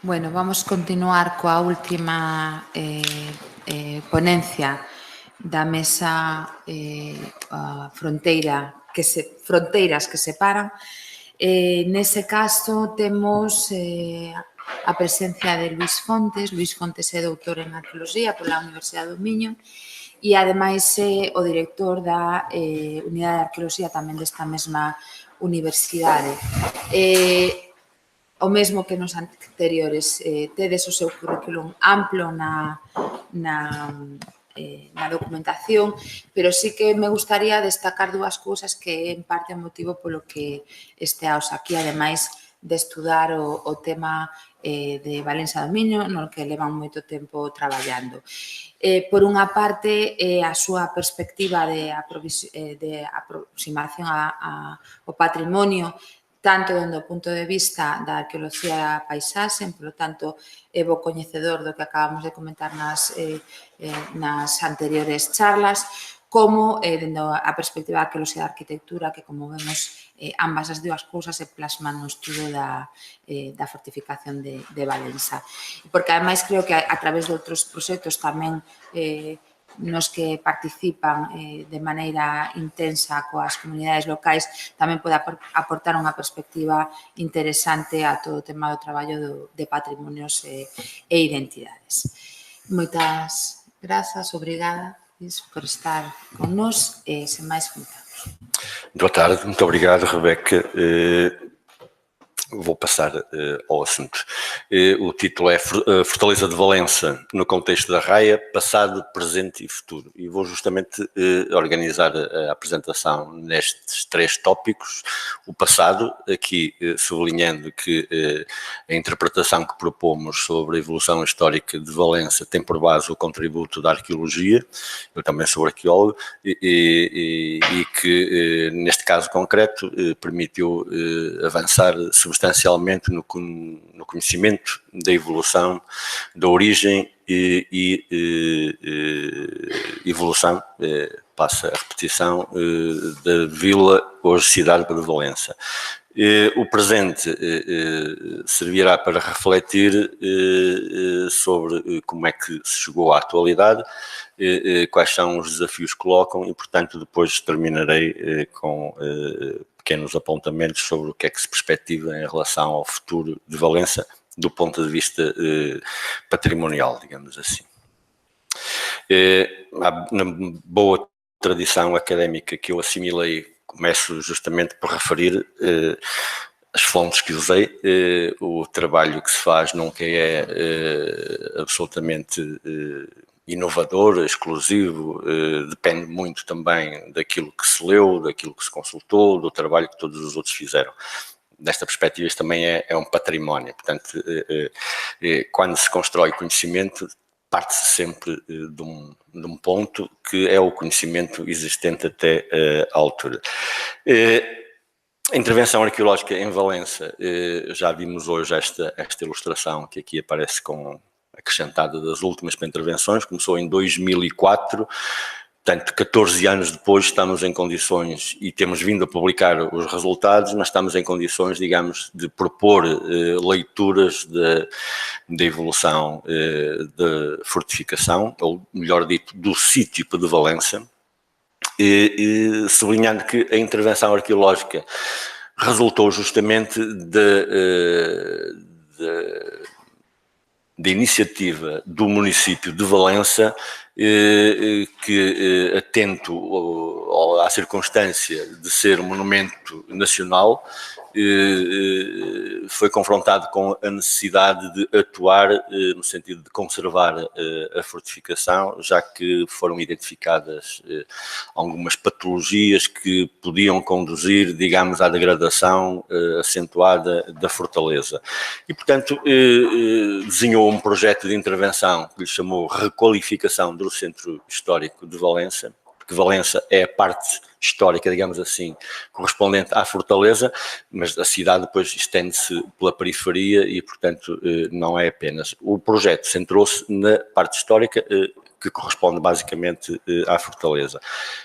Bueno, vamos continuar coa última ponencia da mesa Fronteiras que separan. Nese caso temos a presencia de Luís Fontes. Luís Fontes é doutor en Arqueoloxía pola Universidade do Miño e ademais é o director da Unidade de Arqueoloxía tamén desta mesma universidade. O mesmo que nos anteriores, tedes o seu currículum amplo na documentación, pero sí que me gustaría destacar dúas cousas que é en parte o motivo polo que esteaos aquí, ademais de estudar o tema de Valença do Miño, no que levan moito tempo traballando. Por unha parte, a súa perspectiva de aproximación ao patrimonio, tanto dende o punto de vista da arqueoloxía da paisaxe, polo tanto, é bo coñecedor do que acabamos de comentar nas anteriores charlas, como dende a perspectiva da arqueoloxía da arquitectura, que, como vemos, ambas as dúas cousas se plasman no estudo da fortificación de Valença. Porque, ademais, creo que a través de outros proxectos tamén nos que participan de maneira intensa coas comunidades locais, tamén pode aportar unha perspectiva interesante a todo o tema do traballo de patrimonios e identidades. Moitas grazas, obrigada por estar con nós e, sen máis, comentamos. Boa tarde, muito obrigado, Rebeca. Vou passar ao assunto. O título é Fortaleza de Valença no contexto da Raia, passado, presente e futuro. E vou justamente organizar a apresentação nestes três tópicos. O passado, aqui sublinhando que a interpretação que propomos sobre a evolução histórica de Valença tem por base o contributo da arqueologia, eu também sou arqueólogo, e que neste caso concreto permitiu avançar substancialmente no conhecimento da evolução, da origem e evolução, passa a repetição, da vila, hoje cidade de Valença. O presente servirá para refletir sobre como é que se chegou à atualidade, quais são os desafios que colocam e, portanto, depois terminarei com pequenos apontamentos sobre o que é que se perspectiva em relação ao futuro de Valença do ponto de vista patrimonial, digamos assim. Na boa tradição académica que eu assimilei, começo justamente por referir as fontes que usei. O trabalho que se faz nunca é absolutamente inovador, exclusivo, depende muito também daquilo que se leu, daquilo que se consultou, do trabalho que todos os outros fizeram. Desta perspectiva, isto também é um património. Portanto, quando se constrói conhecimento, parte-se sempre de um ponto que é o conhecimento existente até à altura. A intervenção arqueológica em Valença, já vimos hoje esta ilustração que aqui aparece acrescentada das últimas intervenções, começou em 2004, portanto 14 anos depois estamos em condições, e temos vindo a publicar os resultados, mas estamos em condições, digamos, de propor leituras da evolução da fortificação, ou melhor dito, do sítio de Valença, sublinhando que a intervenção arqueológica resultou justamente da iniciativa do município de Valença, que, atento à circunstância de ser um monumento nacional, foi confrontado com a necessidade de atuar no sentido de conservar a fortificação, já que foram identificadas algumas patologias que podiam conduzir, digamos, à degradação acentuada da fortaleza. E, portanto, desenhou um projeto de intervenção que lhe chamou Requalificação do Centro Histórico de Valença, porque Valença é a parte histórica, digamos assim, correspondente à fortaleza, mas a cidade depois estende-se pela periferia e, portanto, não é apenas. O projeto centrou-se na parte histórica, que corresponde basicamente à fortaleza.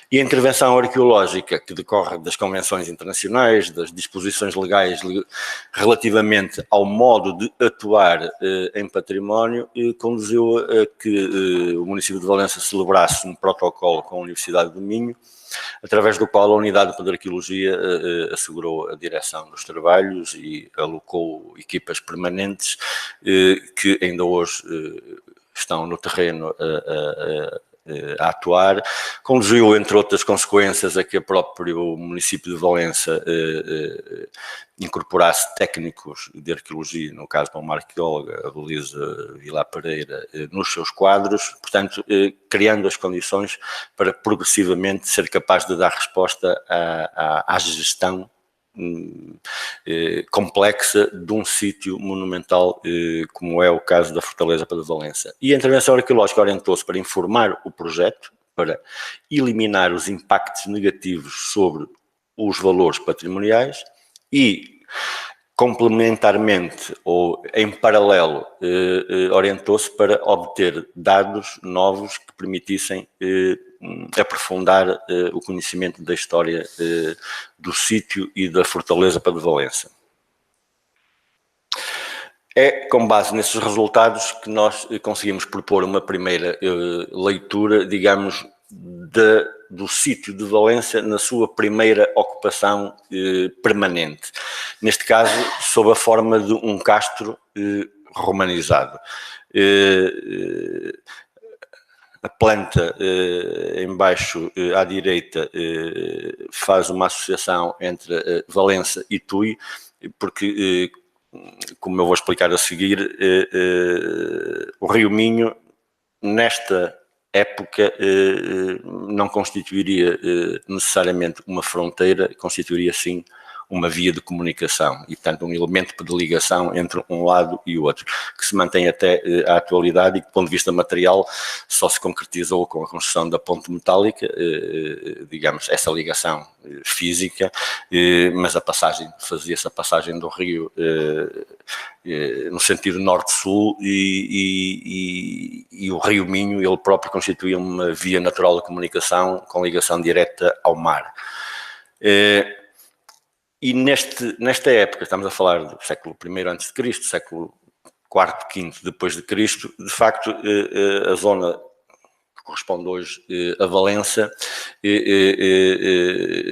E a intervenção arqueológica, que decorre das convenções internacionais, das disposições legais relativamente ao modo de atuar em património, conduziu a que o município de Valença celebrasse um protocolo com a Universidade do Minho, através do qual a Unidade de Arqueologia assegurou a direção dos trabalhos e alocou equipas permanentes que ainda hoje estão no terreno a atuar. Conduziu, entre outras consequências, a que o próprio município de Valença incorporasse técnicos de arqueologia, no caso para uma arqueóloga, a Belisa Vilar Pereira, nos seus quadros, portanto, criando as condições para progressivamente ser capaz de dar resposta à gestão complexa de um sítio monumental como é o caso da Fortaleza de Valença. E a intervenção arqueológica orientou-se para informar o projeto, para eliminar os impactos negativos sobre os valores patrimoniais e, complementarmente ou em paralelo, orientou-se para obter dados novos que permitissem aprofundar o conhecimento da história do sítio e da Fortaleza de Valença. É com base nesses resultados que nós conseguimos propor uma primeira leitura, digamos, do sítio de Valença na sua primeira ocupação permanente. Neste caso, sob a forma de um castro romanizado. A planta embaixo à direita faz uma associação entre Valença e Tui, porque, como eu vou explicar a seguir, o Rio Minho, nesta época, não constituiria necessariamente uma fronteira, constituiria sim uma via de comunicação e, portanto, um elemento de ligação entre um lado e o outro, que se mantém até à atualidade e que, do ponto de vista material, só se concretizou com a construção da ponte metálica, digamos, essa ligação física, mas fazia-se a passagem do rio no sentido norte-sul e o Rio Minho, ele próprio, constituía uma via natural de comunicação com ligação direta ao mar. E nesta época, estamos a falar do século I a.C., século IV, V depois de Cristo, de facto, a zona que corresponde hoje a Valença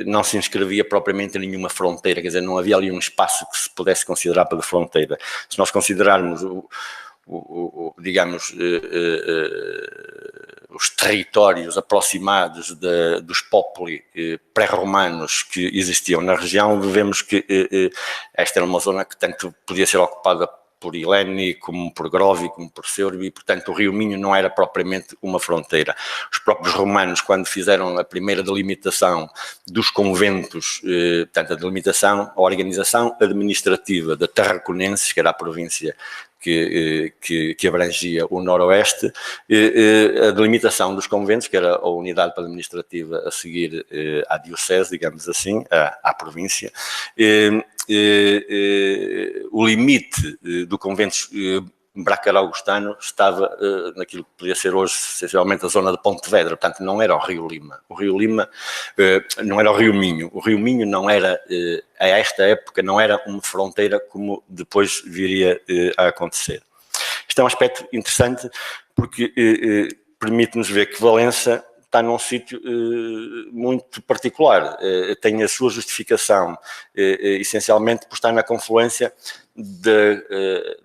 não se inscrevia propriamente em nenhuma fronteira, quer dizer, não havia ali um espaço que se pudesse considerar para fronteira. Se nós considerarmos digamos, os territórios aproximados dos populi pré-romanos que existiam na região, vemos que esta era uma zona que tanto podia ser ocupada por Ilene, como por Grovi, como por Seurbi, e, portanto, o Rio Minho não era propriamente uma fronteira. Os próprios romanos, quando fizeram a primeira delimitação dos conventos, portanto, a organização administrativa da Tarraconenses, que era a província que abrangia o noroeste, a delimitação dos conventos, que era a unidade administrativa a seguir à diocese, digamos assim, à província, o limite do convento bracar-augustano estava naquilo que podia ser hoje, essencialmente, a zona de Pontevedra, portanto, não era o Rio Lima. O Rio Lima não era o Rio Minho. O Rio Minho não era, a esta época, não era uma fronteira como depois viria a acontecer. Isto é um aspecto interessante porque permite-nos ver que Valença está num sítio muito particular, tem a sua justificação essencialmente por estar na confluência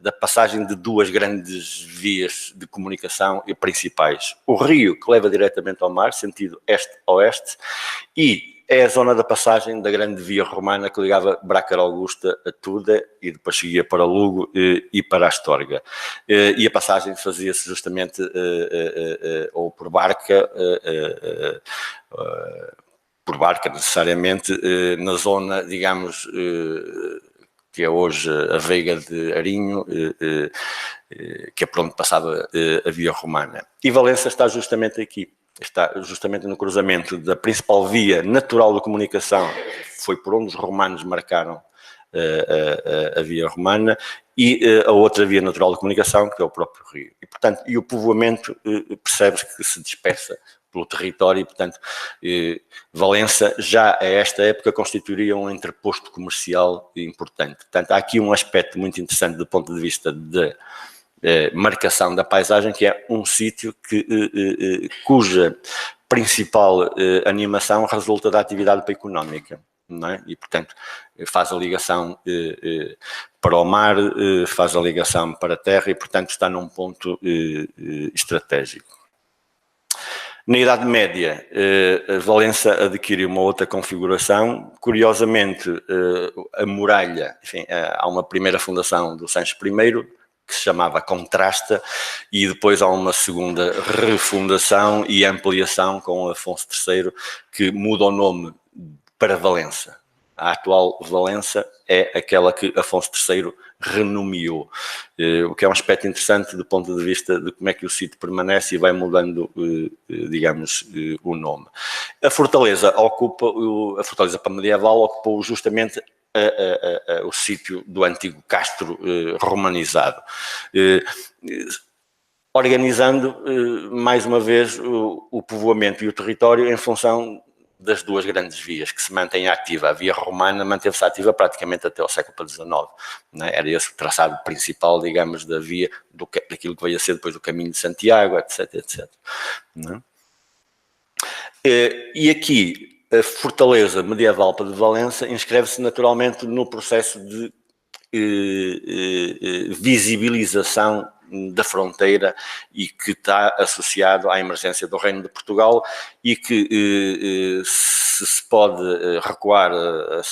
da passagem de duas grandes vias de comunicação principais. O rio que leva diretamente ao mar, sentido este-oeste, e é a zona da passagem da grande via romana que ligava Bracar Augusta a Tuda e depois seguia para Lugo e para Astorga. E a passagem fazia-se justamente ou por barca necessariamente, na zona, digamos, que é hoje a Veiga de Arinho, que é por onde passava a via romana. E Valença está justamente aqui. Está justamente no cruzamento da principal via natural de comunicação, foi por onde os romanos marcaram a via romana, e a outra via natural de comunicação, que é o próprio rio. E, portanto, o povoamento percebe-se que se dispersa pelo território e, portanto, Valença já a esta época constituiria um entreposto comercial importante. Portanto, há aqui um aspecto muito interessante do ponto de vista de marcação da paisagem, que é um sítio cuja principal animação resulta da atividade económica. Não é? E, portanto, faz a ligação para o mar, faz a ligação para a terra e, portanto, está num ponto estratégico. Na Idade Média, Valença adquire uma outra configuração. Curiosamente, a muralha, enfim, há uma primeira fundação do Sancho I, que se chamava Contrasta, e depois há uma segunda refundação e ampliação com Afonso III, que muda o nome para Valença. A atual Valença é aquela que Afonso III renomeou, o que é um aspecto interessante do ponto de vista de como é que o sítio permanece e vai mudando, digamos, o nome. A fortaleza medieval ocupou justamente o sítio do antigo castro romanizado, organizando mais uma vez o povoamento e o território em função das duas grandes vias que se mantêm ativa. A via romana manteve-se ativa praticamente até ao século XIX. Não é? Era esse o traçado principal, digamos, da via, daquilo que veio a ser depois o Caminho de Santiago, etc, etc. Não é? E aqui, a fortaleza medieval de Valença inscreve-se naturalmente no processo de visibilização da fronteira e que está associado à emergência do Reino de Portugal e que se pode recuar,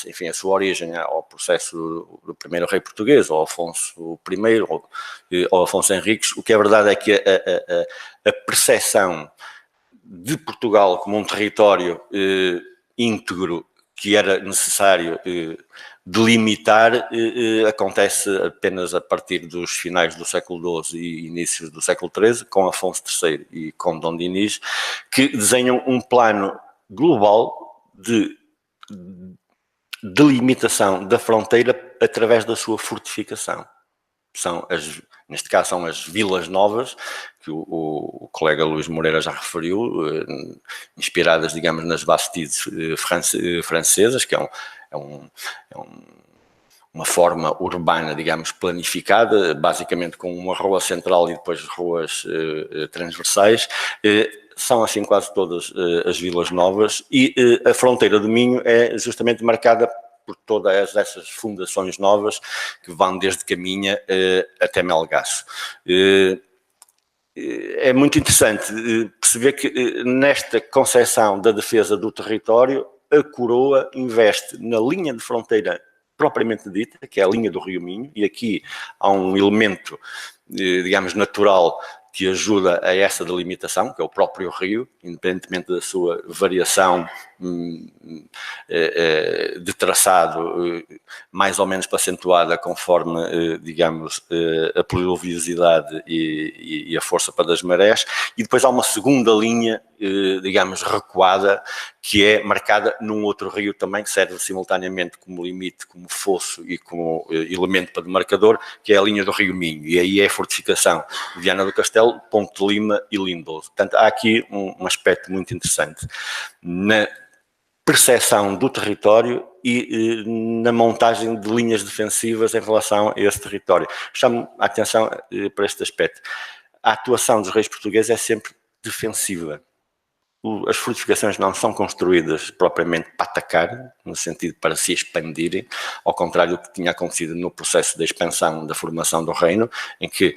enfim, a sua origem ao processo do primeiro rei português, ou Afonso I, ou Afonso Henriques. O que é verdade é que a percepção de Portugal como um território íntegro que era necessário delimitar acontece apenas a partir dos finais do século XII e inícios do século XIII, com Afonso III e com Dom Dinis, que desenham um plano global de delimitação da fronteira através da sua fortificação. Neste caso são as Vilas Novas, que o colega Luís Moreira já referiu, inspiradas, digamos, nas Bastides francesas, que é uma forma urbana, digamos, planificada, basicamente com uma rua central e depois ruas transversais. São assim quase todas as Vilas Novas, e a fronteira do Minho é justamente marcada por todas essas fundações novas que vão desde Caminha até Melgaço. É muito interessante perceber que nesta concepção da defesa do território, a coroa investe na linha de fronteira propriamente dita, que é a linha do Rio Minho, e aqui há um elemento, digamos, natural que ajuda a essa delimitação, que é o próprio rio, independentemente da sua variação de traçado mais ou menos acentuada conforme, digamos, a pluviosidade e a força para das marés, e depois há uma segunda linha, digamos, recuada, que é marcada num outro rio também, que serve simultaneamente como limite, como fosso e como elemento para demarcador, que é a linha do Rio Minho, e aí é a fortificação de Viana do Castelo, Ponte de Lima e Lindoso. Portanto, há aqui um aspecto muito interessante na percepção do território e na montagem de linhas defensivas em relação a esse território. Chamo a atenção para este aspecto. A atuação dos reis portugueses é sempre defensiva. As fortificações não são construídas propriamente para atacar, no sentido para se expandirem, ao contrário do que tinha acontecido no processo de expansão da formação do reino, em que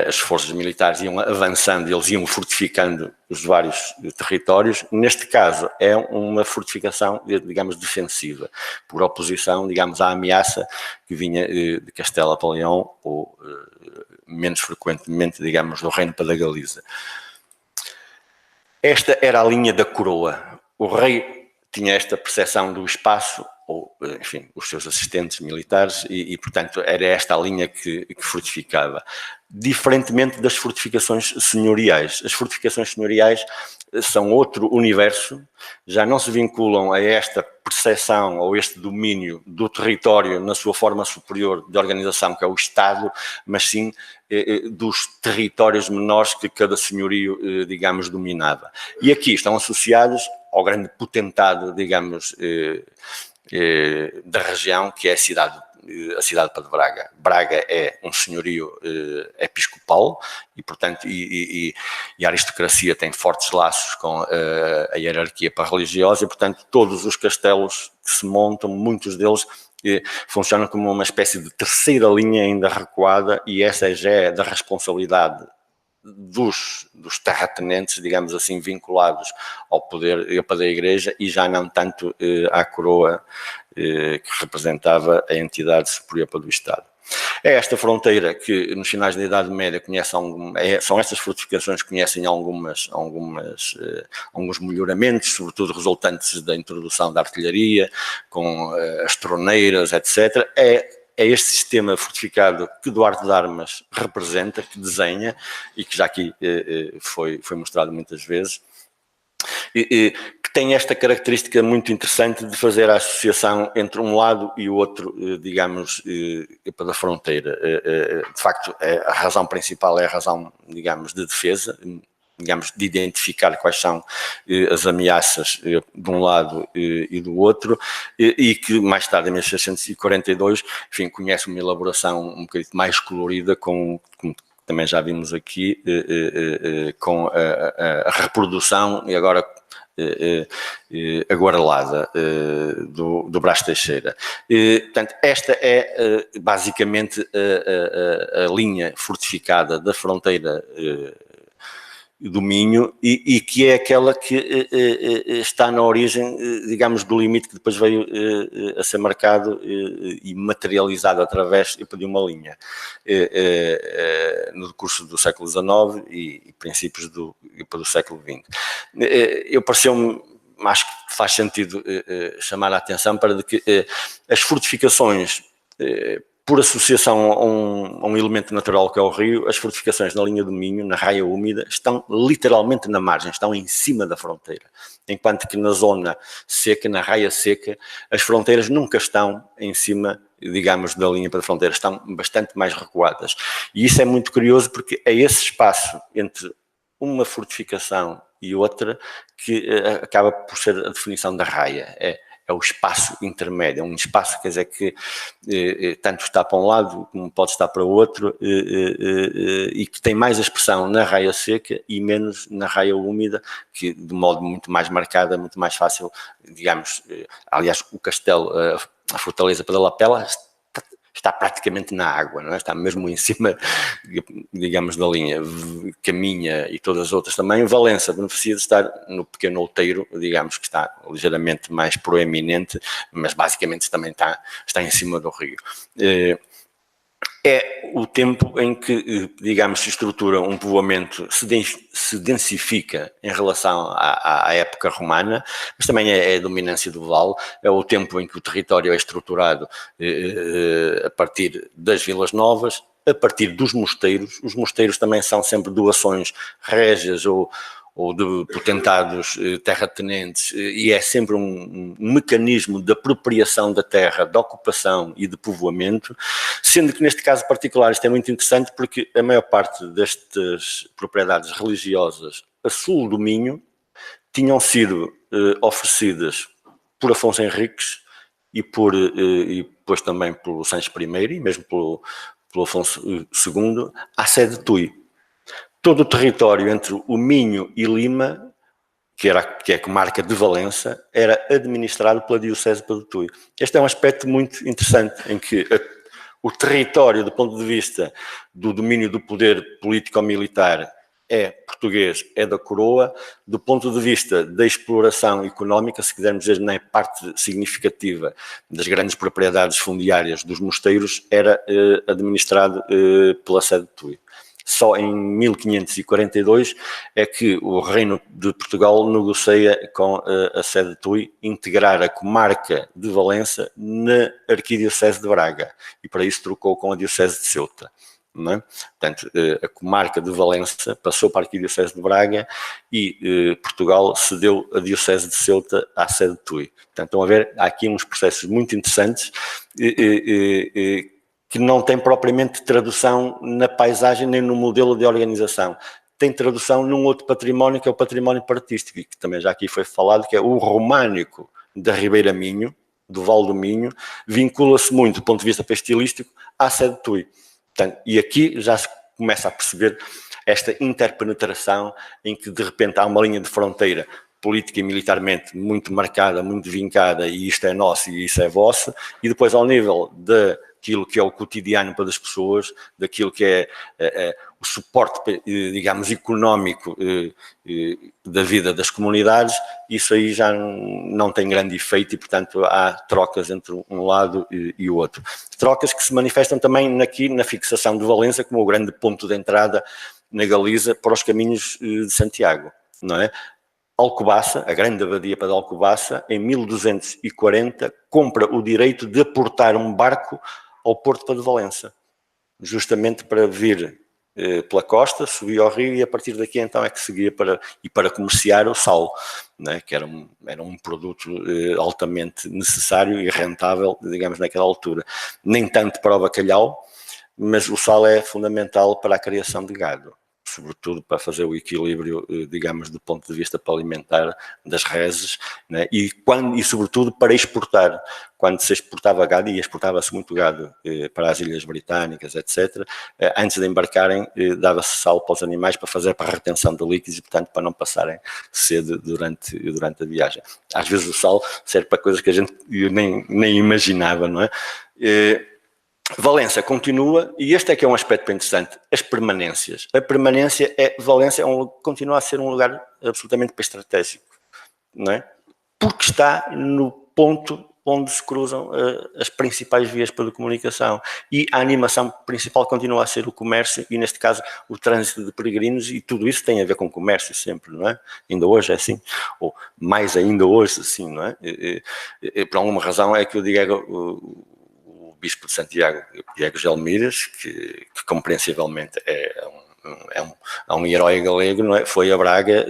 as forças militares iam avançando, eles iam fortificando os vários territórios. Neste caso é uma fortificação, digamos, defensiva, por oposição, digamos, à ameaça que vinha de Castela para Leão, ou menos frequentemente, digamos, do Reino para da Galiza. Esta era a linha da coroa. O rei tinha esta percepção do espaço, ou, enfim, os seus assistentes militares, e portanto, era esta a linha que fortificava. Diferentemente das fortificações senhoriais. As fortificações senhoriais são outro universo, já não se vinculam a esta percepção ou este domínio do território na sua forma superior de organização, que é o Estado, mas sim dos territórios menores que cada senhorio, digamos, dominava. E aqui estão associados ao grande potentado, digamos, da região, que é a cidade de Braga. Braga é um senhorio episcopal e, portanto, e a aristocracia tem fortes laços com a hierarquia religiosa e, portanto, todos os castelos que se montam, muitos deles funcionam como uma espécie de terceira linha ainda recuada, e essa já é da responsabilidade dos terratenentes, digamos assim, vinculados ao poder da Igreja, e já não tanto à coroa que representava a entidade superior do Estado. É esta fronteira que, nos finais da Idade Média, são estas fortificações que conhecem alguns melhoramentos, sobretudo resultantes da introdução da artilharia, com as troneiras, etc. É este sistema fortificado que Duarte de Armas representa, que desenha, e que já aqui foi mostrado muitas vezes, que tem esta característica muito interessante de fazer a associação entre um lado e o outro, digamos, da fronteira. De facto, a razão principal é a razão, digamos, de defesa, digamos, de identificar quais são as ameaças de um lado e do outro, e que mais tarde, em 1642, enfim, conhece uma elaboração um bocadinho mais colorida, com também já vimos aqui, com a reprodução e agora aguarelada do Brás Teixeira. Portanto, esta é basicamente a linha fortificada da fronteira do Minho, e que é aquela que está na origem, digamos, do limite que depois veio a ser marcado e materializado através de uma linha no decurso do século XIX e princípios do século XX. Eu pareceu-me, acho que faz sentido chamar a atenção para que as fortificações, por associação a um elemento natural que é o rio, as fortificações na linha do Minho, na raia úmida, estão literalmente na margem, estão em cima da fronteira. Enquanto que na zona seca, na raia seca, as fronteiras nunca estão em cima, digamos, da linha para a fronteira, estão bastante mais recuadas. E isso é muito curioso, porque é esse espaço entre uma fortificação e outra que acaba por ser a definição da raia. É o espaço intermédio, é um espaço, quer dizer, que tanto está para um lado como pode estar para o outro, e que tem mais expressão na raia seca e menos na raia úmida, que de modo muito mais marcado, muito mais fácil, digamos, aliás, o castelo, a fortaleza para a Lapela está praticamente na água, não é? Está mesmo em cima, digamos, da linha. Caminha e todas as outras também. Valença beneficia de estar no pequeno outeiro, digamos, que está ligeiramente mais proeminente, mas basicamente também está em cima do rio. É o tempo em que, digamos, se estrutura um povoamento, se densifica em relação à época romana, mas também é a dominância do vale, é o tempo em que o território é estruturado a partir das vilas novas, a partir dos mosteiros. Os mosteiros também são sempre doações régias ou de potentados terratenentes, e é sempre um mecanismo de apropriação da terra, de ocupação e de povoamento, sendo que neste caso particular isto é muito interessante, porque a maior parte destas propriedades religiosas a sul do Minho tinham sido oferecidas por Afonso Henriques e depois também pelo Sancho I e mesmo pelo Afonso II à sede de Tui. Todo o território entre o Minho e Lima, que é a comarca de Valença, era administrado pela Diocese de Tui. Este é um aspecto muito interessante, em que o território, do ponto de vista do domínio do poder político-militar, é português, é da coroa. Do ponto de vista da exploração económica, se quisermos dizer, na parte significativa das grandes propriedades fundiárias dos mosteiros, era administrado pela sede de Tui. Só em 1542 é que o Reino de Portugal negocia com a sede de Tui integrar a comarca de Valença na Arquidiocese de Braga, e para isso trocou com a Diocese de Ceuta. Não é? Portanto, a comarca de Valença passou para a Arquidiocese de Braga e Portugal cedeu a Diocese de Ceuta à sede de Tui. Portanto, estão a ver, há aqui uns processos muito interessantes que não têm propriamente tradução na paisagem nem no modelo de organização. Tem tradução num outro património, que é o património partístico, que também já aqui foi falado, que é o românico da Ribeira Minho, do Val do Minho, vincula-se muito, do ponto de vista estilístico, à sede de Tui. Portanto, e aqui já se começa a perceber esta interpenetração em que de repente há uma linha de fronteira política e militarmente muito marcada, muito vincada, e isto é nosso e isso é vosso, e depois ao nível daquilo que é o cotidiano para as pessoas, daquilo que é o suporte, digamos, económico da vida das comunidades, isso aí já não tem grande efeito e, portanto, há trocas entre um lado e o outro. Trocas que se manifestam também aqui na fixação de Valença como o grande ponto de entrada na Galiza para os caminhos de Santiago, não é? Alcobaça, a grande abadia para Alcobaça, em 1240, compra o direito de aportar um barco ao Porto para de Valença, justamente para vir pela costa, subir ao rio e a partir daqui então é que seguia para comerciar o sal, né, que era um produto altamente necessário e rentável, digamos, naquela altura. Nem tanto para o bacalhau, mas o sal é fundamental para a criação de gado, sobretudo para fazer o equilíbrio, digamos, do ponto de vista alimentar das reses, né? E sobretudo para exportar. Quando se exportava gado, e exportava-se muito gado para as Ilhas Britânicas, etc., antes de embarcarem, dava-se sal para os animais para fazer para a retenção de líquidos e, portanto, para não passarem sede durante a viagem. Às vezes o sal serve para coisas que a gente nem imaginava, não é? Valença continua, e este é que é um aspecto bem interessante, as permanências. A permanência Valença continua a ser um lugar absolutamente estratégico, não é? Porque está no ponto onde se cruzam as principais vias para a comunicação e a animação principal continua a ser o comércio e, neste caso, o trânsito de peregrinos, e tudo isso tem a ver com o comércio sempre, não é? Ainda hoje é assim, ou mais ainda hoje assim, não é? Por alguma razão é que eu digo Bispo de Santiago, Diego Gelmires, que compreensivelmente é um herói galego, não é? Foi a Braga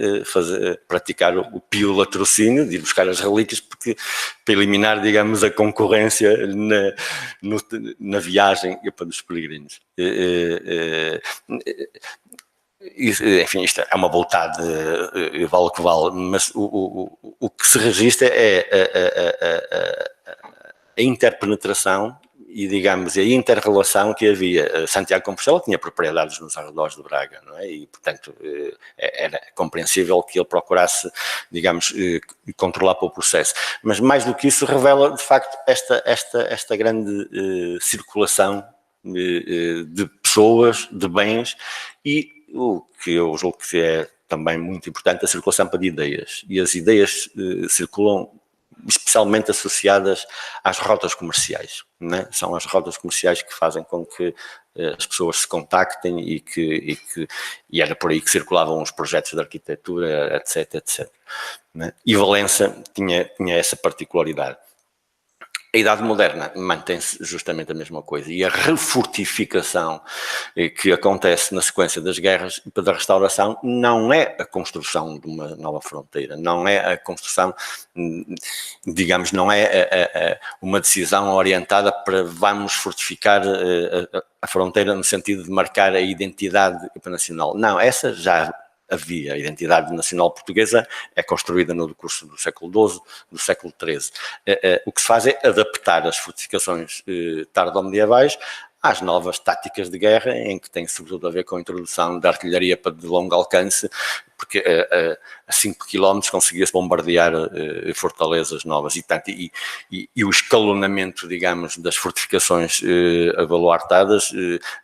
praticar o pio latrocínio, de ir buscar as relíquias, para eliminar, digamos, a concorrência na viagem para os peregrinos. Enfim, isto é uma voltada, vale o que vale, mas o que se registra é a interpenetração e, digamos, a inter-relação que havia. Santiago de Compostela tinha propriedades nos arredores de Braga, não é? E, portanto, era compreensível que ele procurasse, digamos, controlar para o processo. Mas, mais do que isso, revela, de facto, esta grande circulação de pessoas, de bens, e o que eu julgo que é também muito importante, a circulação de ideias. E as ideias circulam especialmente associadas às rotas comerciais, né? São as rotas comerciais que fazem com que as pessoas se contactem e era por aí que circulavam os projetos de arquitetura, etc, né? E Valença tinha essa particularidade. A Idade Moderna mantém-se justamente a mesma coisa, e a refortificação que acontece na sequência das guerras e da restauração não é a construção de uma nova fronteira, não é a construção, digamos, não é uma decisão orientada para vamos fortificar a fronteira no sentido de marcar a identidade nacional. Não, essa já havia. A identidade nacional portuguesa é construída no decurso do século XII, do século XIII. O que se faz é adaptar as fortificações tardo-medievais às novas táticas de guerra, em que tem sobretudo a ver com a introdução da artilharia de longo alcance porque a 5 km conseguia-se bombardear fortalezas novas e o escalonamento, digamos, das fortificações abaluartadas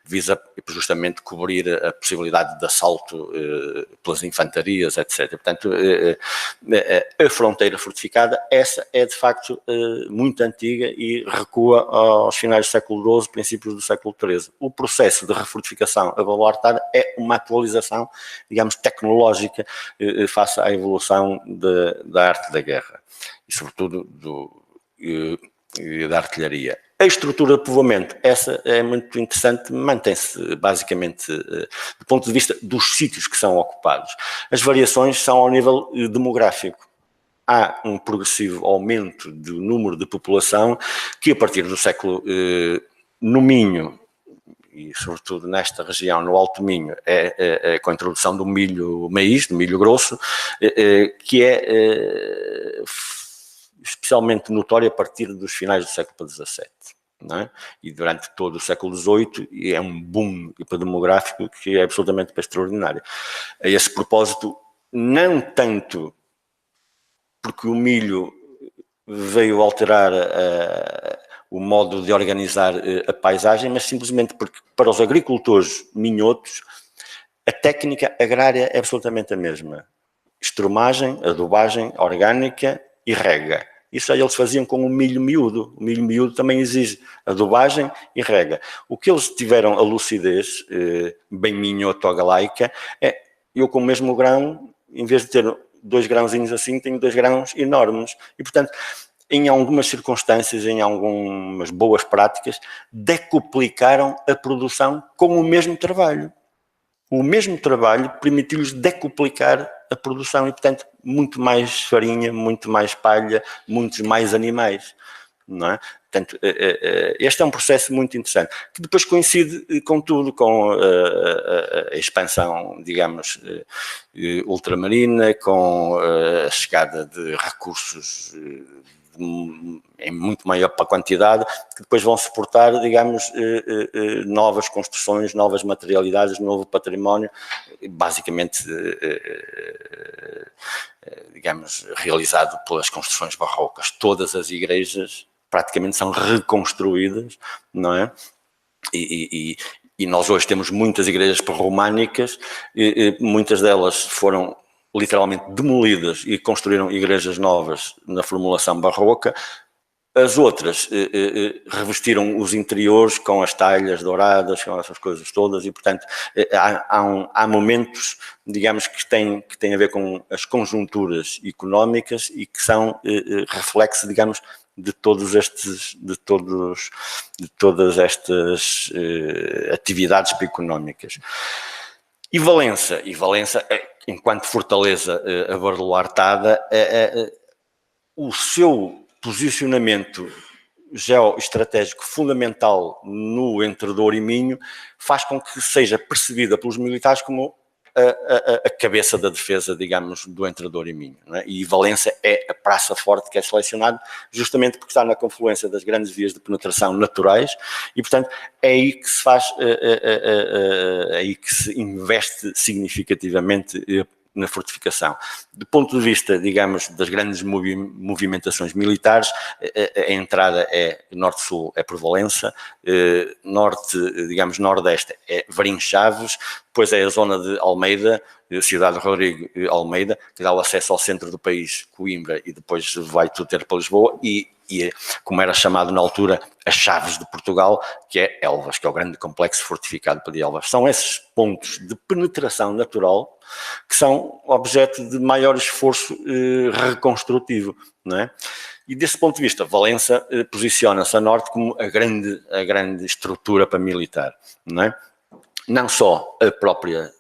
visa justamente cobrir a possibilidade de assalto pelas infantarias, etc. Portanto, a fronteira fortificada, essa é de facto muito antiga e recua aos finais do século XII, princípios do século XIII. O processo de refortificação abaluartada é uma atualização, digamos, tecnológica face à evolução da arte da guerra e, sobretudo, da artilharia. A estrutura de povoamento, essa é muito interessante, mantém-se basicamente do ponto de vista dos sítios que são ocupados. As variações são ao nível demográfico. Há um progressivo aumento do número de população que, a partir do século no Minho, e sobretudo nesta região, no Alto Minho, é com a introdução do milho maíz, do milho grosso, que é especialmente notório a partir dos finais do século XVII. Não é? E durante todo o século XVIII é um boom demográfico que é absolutamente extraordinário. A esse propósito, não tanto porque o milho veio alterar o modo de organizar a paisagem, mas simplesmente porque para os agricultores minhotos a técnica agrária é absolutamente a mesma. Estrumagem, adubagem orgânica e rega. Isso aí eles faziam com o milho miúdo. O milho miúdo também exige adubagem e rega. O que eles tiveram a lucidez, bem minhoto-galaica, é eu com o mesmo grão, em vez de ter 2 grãozinhos assim, tenho 2 grãos enormes. E, portanto, em algumas circunstâncias, em algumas boas práticas, decuplicaram a produção com o mesmo trabalho. O mesmo trabalho permitiu-lhes decuplicar a produção e, portanto, muito mais farinha, muito mais palha, muitos mais animais. Não é? Portanto, este é um processo muito interessante, que depois coincide com tudo, com a expansão, digamos, ultramarina, com a chegada de recursos em muito maior para a quantidade, que depois vão suportar, digamos, novas construções, novas materialidades, novo património, basicamente, digamos, realizado pelas construções barrocas. Todas as igrejas praticamente são reconstruídas, não é? E nós hoje temos muitas igrejas pré-românicas, muitas delas foram literalmente demolidas e construíram igrejas novas na formulação barroca. As outras revestiram os interiores com as talhas douradas, com essas coisas todas, e portanto há momentos, digamos, que têm a ver com as conjunturas económicas e que são reflexo, digamos, de todas estas atividades económicas. E Valença, enquanto fortaleza abaluartada, o seu posicionamento geoestratégico fundamental no entre Douro e Minho faz com que seja percebida pelos militares como a cabeça da defesa, digamos, do entre Douro e Minho. Não é? E Valença é a praça forte que é selecionado justamente porque está na confluência das grandes vias de penetração naturais e, portanto, é aí que se faz, é aí que se investe significativamente na fortificação. Do ponto de vista, digamos, das grandes movimentações militares, a entrada é norte-sul, é por Valença, norte, digamos, nordeste é Varim Chaves, depois é a zona de Almeida, Cidade de Rodrigo Almeida, que dá o acesso ao centro do país, Coimbra, e depois vai tudo ter para Lisboa, e como era chamado na altura, as Chaves de Portugal, que é Elvas, que é o grande complexo fortificado de Elvas. São esses pontos de penetração natural que são objeto de maior esforço reconstrutivo, não é? E desse ponto de vista, Valença posiciona-se a norte como a grande estrutura para militar, não é? Não só a própria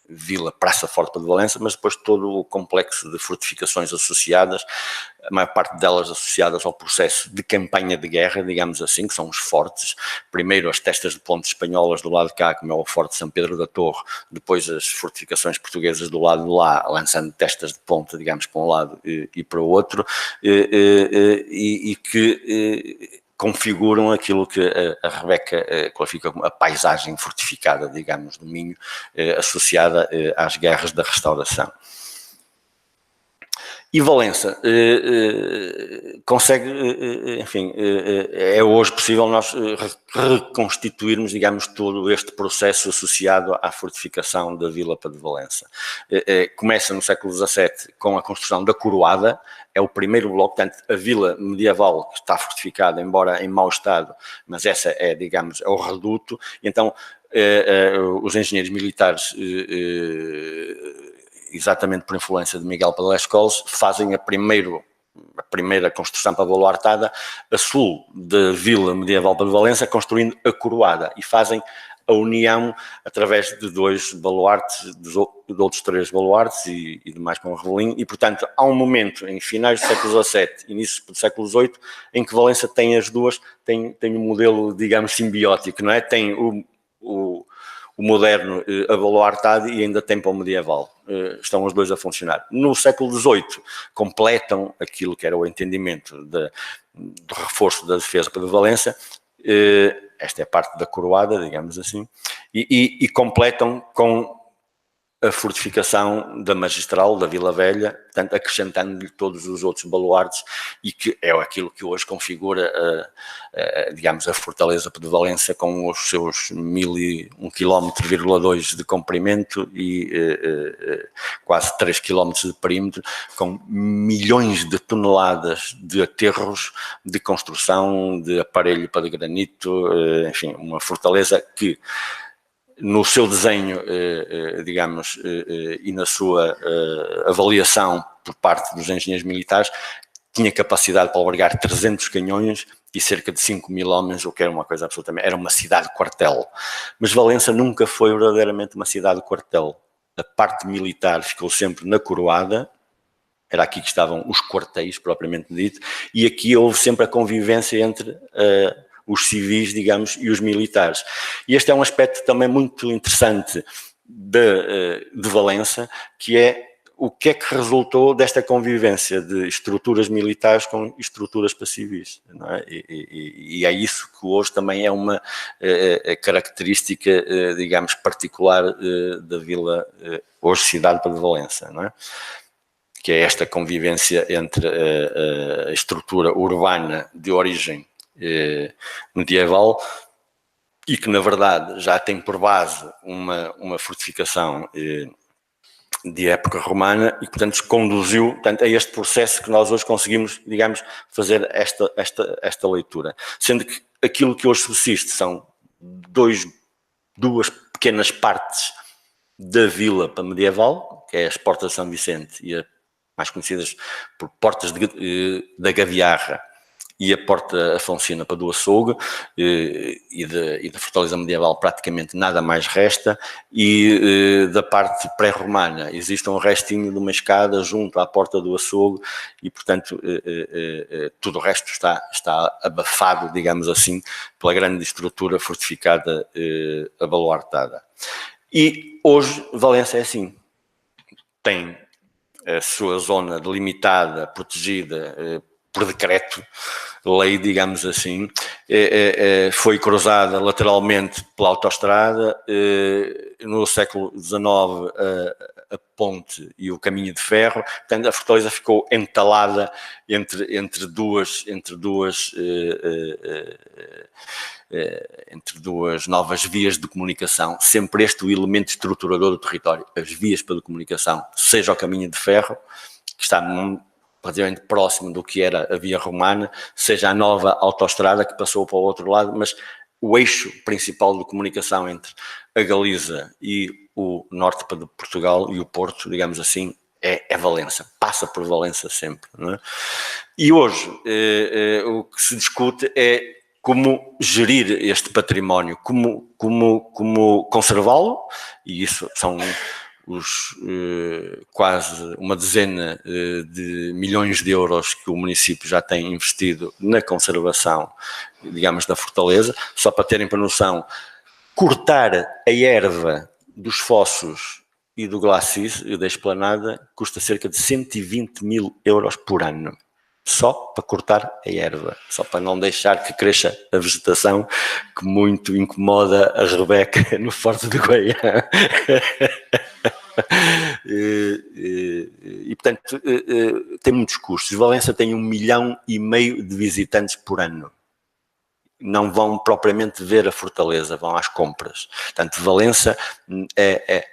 Vila Praça Forte de Valença, mas depois todo o complexo de fortificações associadas, a maior parte delas associadas ao processo de campanha de guerra, digamos assim, que são os fortes. Primeiro as testas de pontes espanholas do lado de cá, como é o Forte de São Pedro da Torre, depois as fortificações portuguesas do lado de lá, lançando testas de ponte, digamos, para um lado e para o outro, e que configuram aquilo que a Rebeca qualifica como a paisagem fortificada, digamos, do Minho, associada às guerras da Restauração. E Valença consegue, enfim, é hoje possível nós reconstituirmos, digamos, todo este processo associado à fortificação da Vila de Valença. Começa no século XVII com a construção da Coroada, é o primeiro bloco, portanto, a vila medieval que está fortificada, embora em mau estado, mas essa é, digamos, é o reduto, e então os engenheiros militares, exatamente por influência de Miguel Padilha Coles, fazem a primeira construção baluartada a sul da vila medieval de Valença, construindo a Coroada, e fazem a união através de 2 baluartes, de outros 3 baluartes e demais com o revelim, e portanto há um momento em finais do século XVII, início do século XVIII, em que Valença tem as duas, tem um modelo, digamos, simbiótico, não é? Tem o moderno abaluartado e ainda tem para o medieval. Estão os dois a funcionar. No século XVIII completam aquilo que era o entendimento do reforço da defesa para Valença, esta é a parte da Coroada, digamos assim, e completam com a fortificação da Magistral, da Vila Velha, portanto, acrescentando-lhe todos os outros baluartes, e que é aquilo que hoje configura, digamos, a fortaleza de Valença, com os seus 1.001 km,2 de comprimento e quase 3 km de perímetro, com milhões de toneladas de aterros, de construção, de aparelho para granito, enfim, uma fortaleza que, no seu desenho, digamos, e na sua avaliação por parte dos engenheiros militares, tinha capacidade para albergar 300 canhões e cerca de 5.000 homens, o que era uma coisa absolutamente... Era uma cidade-quartel. Mas Valença nunca foi verdadeiramente uma cidade-quartel. A parte militar ficou sempre na Coroada, era aqui que estavam os quartéis, propriamente dito, e aqui houve sempre a convivência entre os civis, digamos, e os militares. E este é um aspecto também muito interessante de Valença, que é o que é que resultou desta convivência de estruturas militares com estruturas para civis, não é? E é isso que hoje também é uma característica, digamos, particular da vila, hoje cidade de Valença, não é? Que é esta convivência entre a estrutura urbana de origem medieval e que, na verdade, já tem por base uma fortificação de época romana e, portanto, conduziu, portanto, a este processo que nós hoje conseguimos, digamos, fazer esta leitura. Sendo que aquilo que hoje subsiste são duas pequenas partes da vila medieval, que é as Portas de São Vicente e as mais conhecidas por Portas da Gaviarra e a Porta Afonsina para do Açougue, e da fortaleza medieval praticamente nada mais resta, e da parte pré-romana existe um restinho de uma escada junto à Porta do Açougue e, portanto, tudo o resto está abafado, digamos assim, pela grande estrutura fortificada abaluartada. E hoje Valença é assim, tem a sua zona delimitada, protegida por decreto, lei, digamos assim, foi cruzada lateralmente pela autoestrada, no século XIX a ponte e o caminho de ferro, portanto a fortaleza ficou entalada entre duas novas vias de comunicação, sempre este o elemento estruturador do território, as vias para a comunicação, seja o caminho de ferro, que está praticamente próximo do que era a via romana, seja a nova autoestrada que passou para o outro lado, mas o eixo principal de comunicação entre a Galiza e o norte de Portugal e o Porto, digamos assim, é Valença, passa por Valença sempre, não é? E hoje o que se discute é como gerir este património, como conservá-lo, e isso são quase uma dezena de milhões de euros que o município já tem investido na conservação, digamos, da fortaleza. Só para terem para noção, cortar a erva dos fossos e do glacis e da esplanada custa cerca de 120 mil euros por ano. só para cortar a erva, só para não deixar que cresça a vegetação que muito incomoda a Rebeca no Forte de Goiás. E portanto, tem muitos custos. Valença tem 1,5 milhão de visitantes por ano. Não vão propriamente ver a fortaleza, vão às compras. Portanto, Valença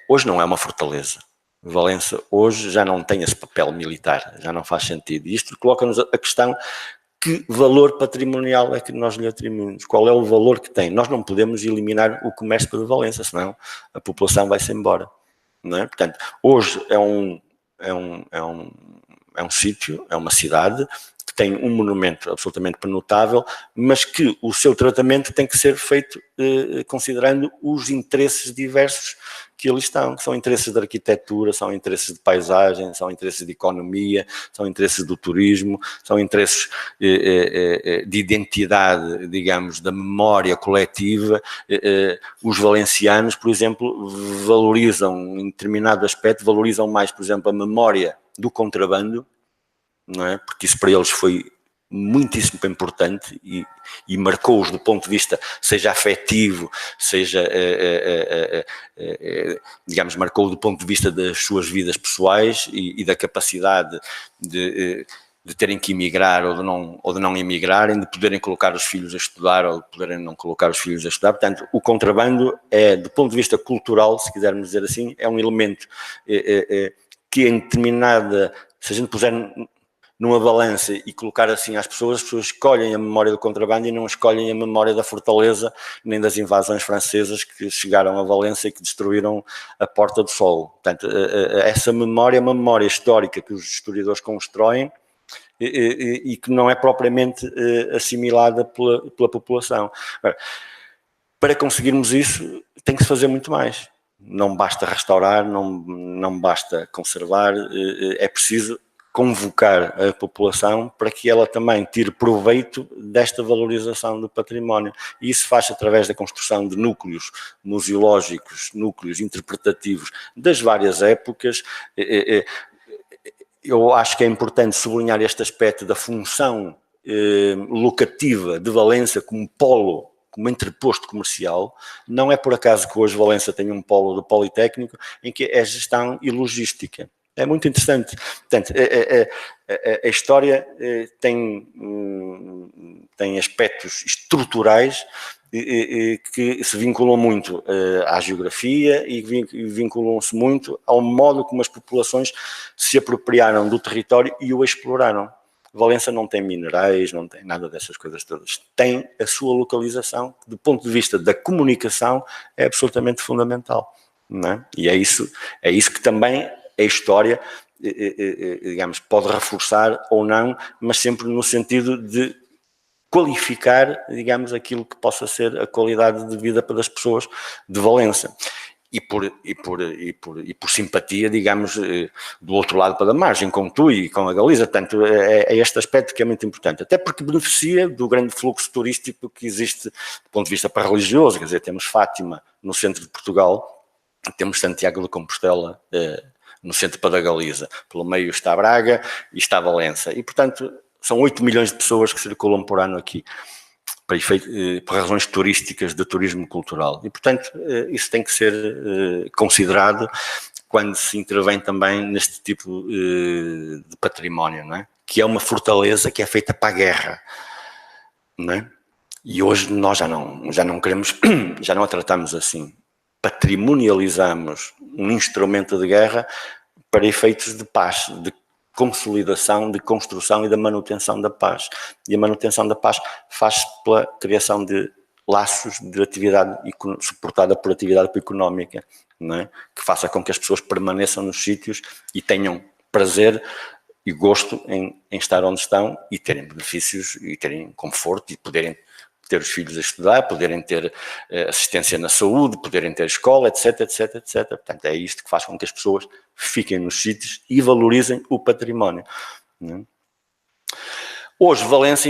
hoje não é uma fortaleza. Valença hoje já não tem esse papel militar, já não faz sentido. E isto coloca-nos a questão: que valor patrimonial é que nós lhe atribuímos? Qual é o valor que tem? Nós não podemos eliminar o comércio de Valença, senão a população vai-se embora. Não é? Portanto, hoje é um sítio, é uma cidade que tem um monumento absolutamente notável, mas que o seu tratamento tem que ser feito considerando os interesses diversos que ali estão, que são interesses de arquitetura, são interesses de paisagem, são interesses de economia, são interesses do turismo, são interesses de identidade, digamos, da memória coletiva. Os valencianos, por exemplo, valorizam, em determinado aspecto, valorizam mais, por exemplo, a memória do contrabando, não é? Porque isso para eles foi muitíssimo importante e marcou-os do ponto de vista, seja afetivo, seja, digamos, marcou do ponto de vista das suas vidas pessoais e da capacidade de terem que emigrar ou de não emigrarem, de poderem colocar os filhos a estudar ou de poderem não colocar os filhos a estudar. Portanto, o contrabando do ponto de vista cultural, se quisermos dizer assim, é um elemento que em determinada, se a gente puser numa balança e colocar assim às pessoas, as pessoas escolhem a memória do contrabando e não escolhem a memória da fortaleza, nem das invasões francesas que chegaram a Valença e que destruíram a Porta do Sol. Portanto, essa memória é uma memória histórica que os historiadores constroem e que não é propriamente assimilada pela população. Agora, para conseguirmos isso, tem que se fazer muito mais. Não basta restaurar, não basta conservar, é preciso convocar a população para que ela também tire proveito desta valorização do património. E isso faz através da construção de núcleos museológicos, núcleos interpretativos das várias épocas. Eu acho que é importante sublinhar este aspecto da função locativa de Valença como polo, como entreposto comercial. Não é por acaso que hoje Valença tem um polo do Politécnico em que é gestão e logística. É muito interessante. Portanto, a história tem aspectos estruturais que se vinculam muito à geografia e vinculam-se muito ao modo como as populações se apropriaram do território e o exploraram. Valença não tem minerais, não tem nada dessas coisas todas. Tem a sua localização, que do ponto de vista da comunicação é absolutamente fundamental. Não é? E é isso que também a história, digamos, pode reforçar ou não, mas sempre no sentido de qualificar, digamos, aquilo que possa ser a qualidade de vida para as pessoas de Valença. E por simpatia, digamos, do outro lado para a margem, com tu e com a Galiza. Portanto, é este aspecto que é muito importante, até porque beneficia do grande fluxo turístico que existe do ponto de vista para religioso. Quer dizer, temos Fátima no centro de Portugal, temos Santiago de Compostela no centro para a Galiza, pelo meio está Braga e está Valença, e portanto são 8 milhões de pessoas que circulam por ano aqui, por razões turísticas, de turismo cultural, e portanto isso tem que ser considerado quando se intervém também neste tipo de património, não é? Que é uma fortaleza que é feita para a guerra, não é? E hoje nós já não queremos, já não a tratamos assim. Patrimonializamos um instrumento de guerra para efeitos de paz, de consolidação, de construção e da manutenção da paz. E a manutenção da paz faz-se pela criação de laços de atividade suportada por atividade económica, não é? Que faça com que as pessoas permaneçam nos sítios e tenham prazer e gosto em estar onde estão e terem benefícios e terem conforto e poderem ter os filhos a estudar, poderem ter assistência na saúde, poderem ter escola, etc, etc, etc. Portanto, é isto que faz com que as pessoas fiquem nos sítios e valorizem o património. Hoje, Valença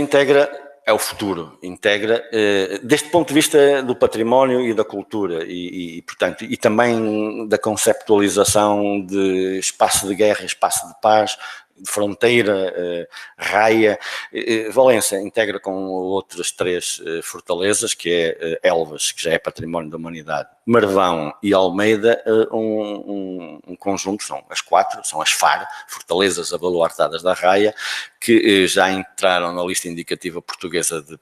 é o futuro, integra, deste ponto de vista do património e da cultura, portanto, e também da conceptualização de espaço de guerra, espaço de paz, Fronteira, Raia. Valença integra com outras 3 fortalezas, que é Elvas, que já é património da humanidade, Marvão e Almeida, um conjunto, são as 4, são as FAR, Fortalezas Abaluartadas da Raia, que já entraram na lista indicativa portuguesa de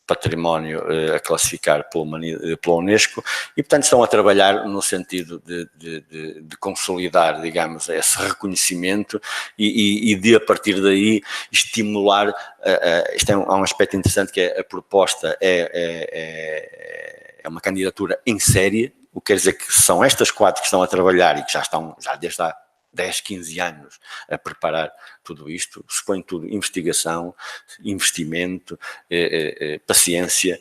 património a classificar pela Unesco, e portanto estão a trabalhar no sentido de consolidar, digamos, esse reconhecimento e de a partir daí estimular, isto é um aspecto interessante, que é a proposta é uma candidatura em série, o que quer dizer que são estas 4 que estão a trabalhar e que já estão desde há 10, 15 anos a preparar tudo isto, supõe tudo investigação, investimento, paciência,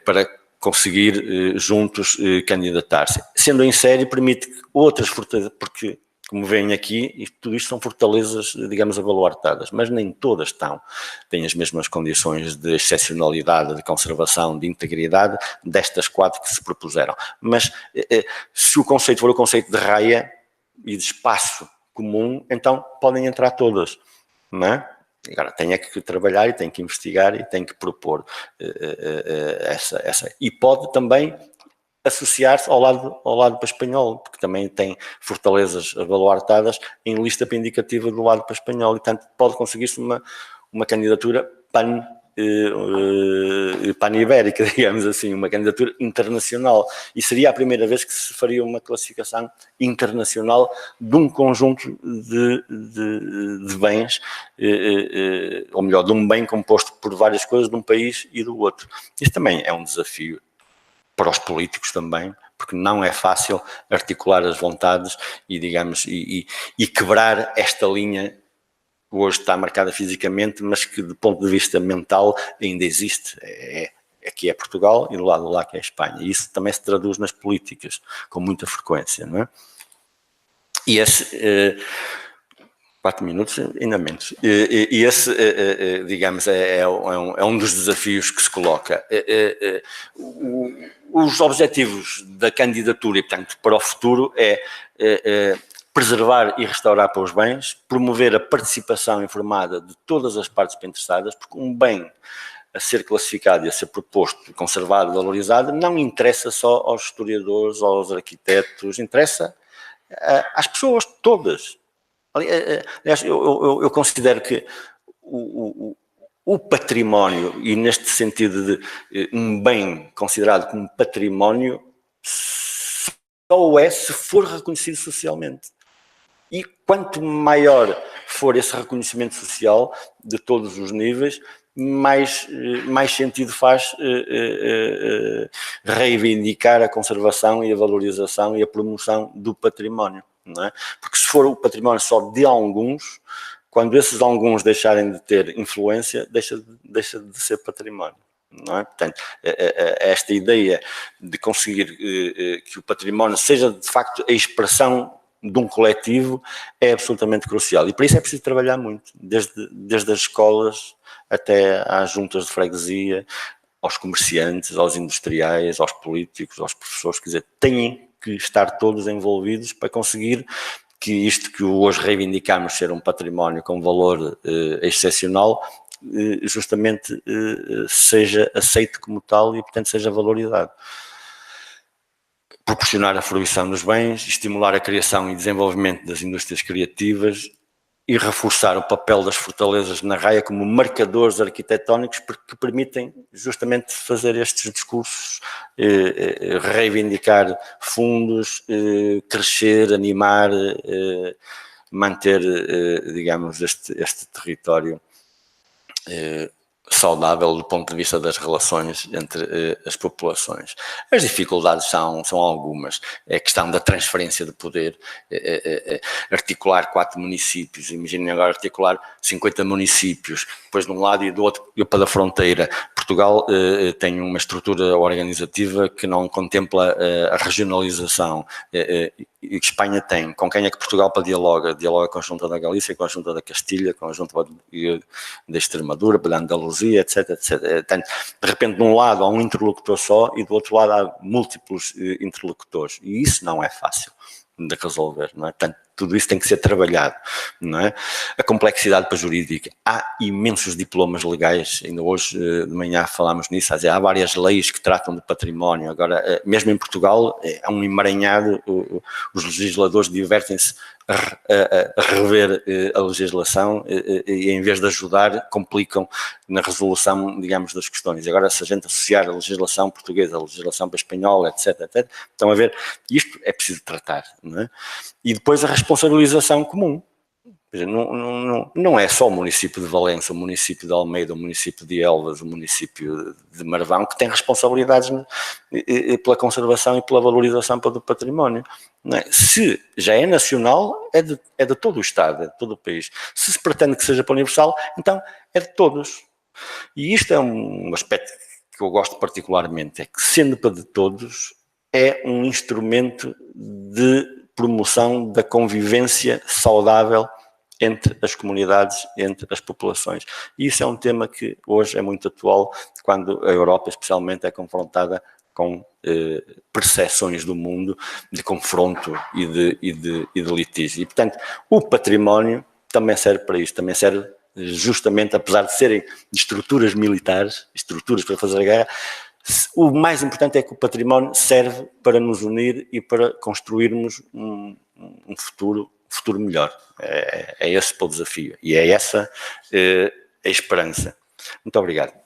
para conseguir juntos candidatar-se. Sendo em série, permite que outras fortalezas, porque, como veem aqui, tudo isto são fortalezas, digamos, abaluartadas, mas nem todas têm as mesmas condições de excepcionalidade, de conservação, de integridade destas 4 que se propuseram. Mas se o conceito for o conceito de raia e de espaço comum, então podem entrar todas, não é? Agora, tem que trabalhar e tem que investigar e tem que propor essa. E pode também associar-se ao lado para espanhol, porque também tem fortalezas abaluartadas em lista indicativa do lado para espanhol, e portanto pode conseguir-se uma candidatura pan-ibérica, digamos assim, uma candidatura internacional, e seria a primeira vez que se faria uma classificação internacional de um conjunto de bens, ou melhor, de um bem composto por várias coisas de um país e do outro. Isso também é um desafio para os políticos também, porque não é fácil articular as vontades e, digamos, e quebrar esta linha que hoje está marcada fisicamente, mas que do ponto de vista mental ainda existe. Aqui é Portugal e do lado de lá que é a Espanha. E isso também se traduz nas políticas com muita frequência, não é? E esse... 4 minutos, ainda menos. E esse, digamos, é um dos desafios que se coloca. Os objetivos da candidatura, e portanto para o futuro, é preservar e restaurar para os bens, promover a participação informada de todas as partes interessadas, porque um bem a ser classificado e a ser proposto, conservado, valorizado, não interessa só aos historiadores, aos arquitetos, interessa às pessoas todas. Aliás, eu considero que o património, e neste sentido de um bem considerado como património, só é se for reconhecido socialmente. E quanto maior for esse reconhecimento social de todos os níveis, mais sentido faz reivindicar a conservação e a valorização e a promoção do património. Não é? Porque se for o património só de alguns, quando esses alguns deixarem de ter influência, deixa de ser património. Não é? Portanto, esta ideia de conseguir que o património seja de facto a expressão de um coletivo é absolutamente crucial, e para isso é preciso trabalhar muito, desde as escolas até às juntas de freguesia, aos comerciantes, aos industriais, aos políticos, aos professores, quer dizer, têm que estar todos envolvidos para conseguir que isto que hoje reivindicamos ser um património com valor excepcional, justamente seja aceito como tal e, portanto, seja valorizado. Proporcionar a fruição dos bens, estimular a criação e desenvolvimento das indústrias criativas e reforçar o papel das fortalezas na raia como marcadores arquitetónicos que permitem justamente fazer estes discursos, reivindicar fundos, crescer, animar, manter, digamos, este território saudável do ponto de vista das relações entre as populações. As dificuldades são algumas. É a questão da transferência de poder, articular 4 municípios, imaginem agora articular 50 municípios, depois de um lado e do outro, e para a fronteira. Portugal tem uma estrutura organizativa que não contempla a regionalização. Espanha tem. Com quem é que Portugal dialoga? Dialoga com a Junta da Galícia, com a Junta da Castilha, com a Junta da Extremadura, da Andaluzia, etc, etc. Portanto, de repente, de um lado há um interlocutor só e do outro lado há múltiplos interlocutores. E isso não é fácil de resolver, não é? Portanto, tudo isso tem que ser trabalhado, não é? A complexidade para a jurídica. Há imensos diplomas legais, ainda hoje de manhã falámos nisso, há várias leis que tratam de património. Agora, mesmo em Portugal, é um emaranhado, os legisladores divertem-se a rever a legislação e em vez de ajudar, complicam na resolução, digamos, das questões. Agora, se a gente associar a legislação portuguesa, a legislação espanhola, etc., estão a ver, isto é preciso tratar, não é? E depois a responsabilização comum. Não é só o município de Valença, o município de Almeida, o município de Elvas, o município de Marvão que têm responsabilidades pela conservação e pela valorização do património. Não é? Se já é nacional, é de todo o Estado, é de todo o país. Se pretende que seja para universal, então é de todos. E isto é um aspecto que eu gosto particularmente, é que sendo para de todos, é um instrumento de promoção da convivência saudável entre as comunidades, entre as populações. E isso é um tema que hoje é muito atual, quando a Europa especialmente é confrontada com percepções do mundo de confronto e de litígio. E, portanto, o património também serve para isto, também serve justamente, apesar de serem de estruturas militares, estruturas para fazer a guerra, o mais importante é que o património serve para nos unir e para construirmos um futuro melhor. É esse o desafio e é essa a esperança. Muito obrigado.